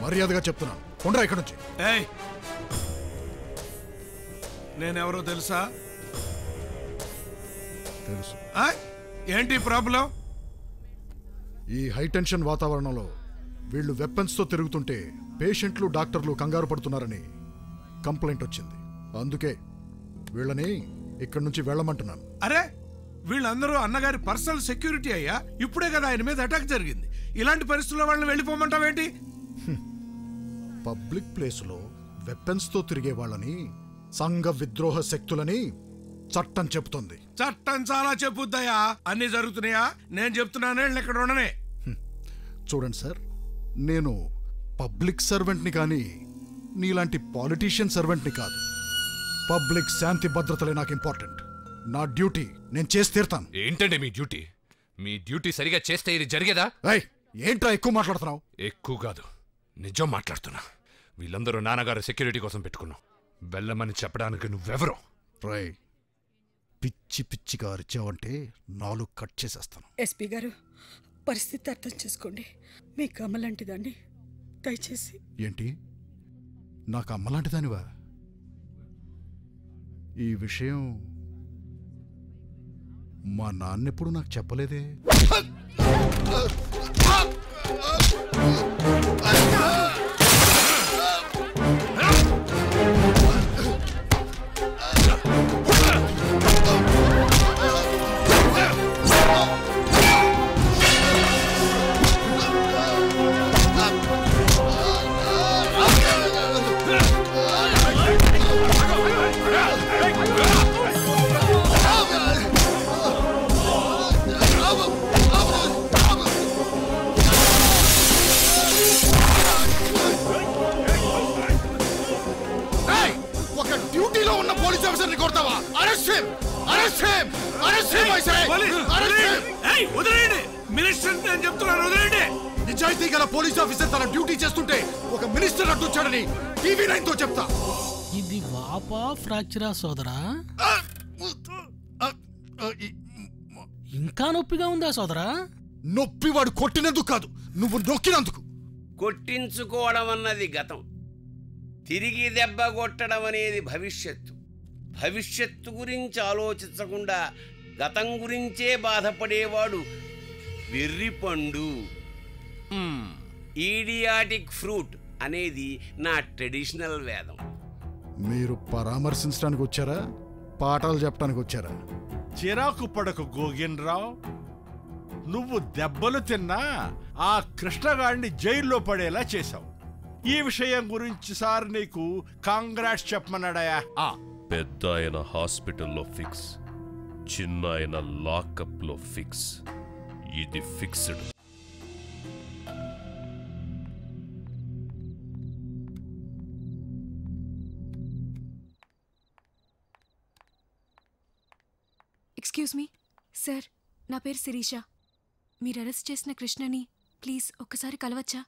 మర్యాదగా చెప్తున్నా, కొండ్రా ఇక్కడ నుంచి. నేనెవరో తెలుసా? తెలుసు. ఏంటి ప్రాబ్లం? ఈ హైటెన్షన్ వాతావరణంలో వీళ్ళు వెపన్స్ తో తిరుగుతుంటే పేషెంట్లు డాక్టర్లు కంగారు పడుతున్నారని కంప్లైంట్ వచ్చింది. అందుకే వీళ్ళని ఇక్కడి నుంచి వెళ్ళమంటున్నాను. అరే, వీళ్ళందరూ అన్నగారి పర్సనల్ సెక్యూరిటీ అయ్యా. ఇప్పుడే కదా ఆయన మీద అటాక్ జరిగింది. ఇలాంటి పరిస్థితుల్లో వాళ్ళని వెళ్ళిపోమంటావేంటి? పబ్లిక్ ప్లేసులో వెపన్స్ తో తిరిగే వాళ్ళని సంఘ విద్రోహ శక్తులని చట్టం చెబుతుంది. చట్టం చాలా చెప్పుద్దయా. అన్ని జరుగుతున్నాయా? నేను చెప్తున్నానే ఇక్కడ ఉండనే. చూడండి సార్, నేను పబ్లిక్ సర్వెంట్ని కానీ నీలాంటి పాలిటీషియన్ సర్వెంట్ని కాదు. పబ్లిక్ శాంతి భద్రతలే నాకు ఇంపార్టెంట్. నా డ్యూటీ నేను చేసి తీరుతాను. ఏంటండి మీ డ్యూటీ? మీ డ్యూటీ సరిగా చేస్తే ఇది జరిగేదా? ఏంట్రా ఎక్కువ మాట్లాడుతున్నావు? ఎక్కువ కాదు, నిజం మాట్లాడుతున్నా. వీళ్ళందరూ నాన్నగారు సెక్యూరిటీ కోసం పెట్టుకున్నాం. వెళ్ళమని చెప్పడానికి నువ్వెవరో? రై, పిచ్చి పిచ్చిగా అరిచావంటే నాలుగు కట్ చేసేస్తాను. ఎస్పీ గారు, పరిస్థితి అర్థం చేసుకోండి. మీకు అమ్మలాంటిదాన్ని, దయచేసి. ఏంటి, నాకు అమ్మలాంటిదానివా? ఈ విషయం మా నాన్నెప్పుడు నాకు చెప్పలేదే. నిజాయితీ గల పోలీస్ ఆఫీసర్ తన డ్యూటీ చేస్తుంటే ఒక మినిస్టర్ అడ్డొచ్చాడని టీవీ 9 తో చెప్తా. ఇది వాపా ఫ్రాక్చరా సోదరా? ఇంకా నొప్పిగా ఉందా సోదరా? నొప్పి వాడు కొట్టినందుకు కాదు, నువ్వు నొక్కినందుకు. కొట్టించుకోవడం అన్నది గతం, తిరిగి దెబ్బ కొట్టడం అనేది భవిష్యత్తు. భవిష్యత్తు గురించి ఆలోచించకుండా గతం గురించే బాధపడేవాడు వెర్రిపండు. ఈడియాటిక్ ఫ్రూట్ అనేది నా ట్రెడిషనల్ వేదం. మీరు పరామర్శించడానికి వచ్చారా, పాఠాలు చెప్పడానికి వచ్చారా? చిరాకు పడకు గోగిన్రావు. నువ్వు దెబ్బలు తిన్నా ఆ కృష్ణగాడిని జైల్లో పడేలా చేశావు. ఈ విషయం గురించి సార్ నీకు కాంగ్రాట్స్ చెప్పమన్నాడయా. పెద్ద ఆయన హాస్పిటల్లో ఫిక్స్, చిన్న ఆయన లాకప్లో ఫిక్స్. ఇది ఫిక్స్డ్. ఎక్స్క్యూజ్ మీ సార్, నా పేరు శిరీష. మీరు అరెస్ట్ చేసిన కృష్ణని ప్లీజ్ ఒక్కసారి కలవచ్చా?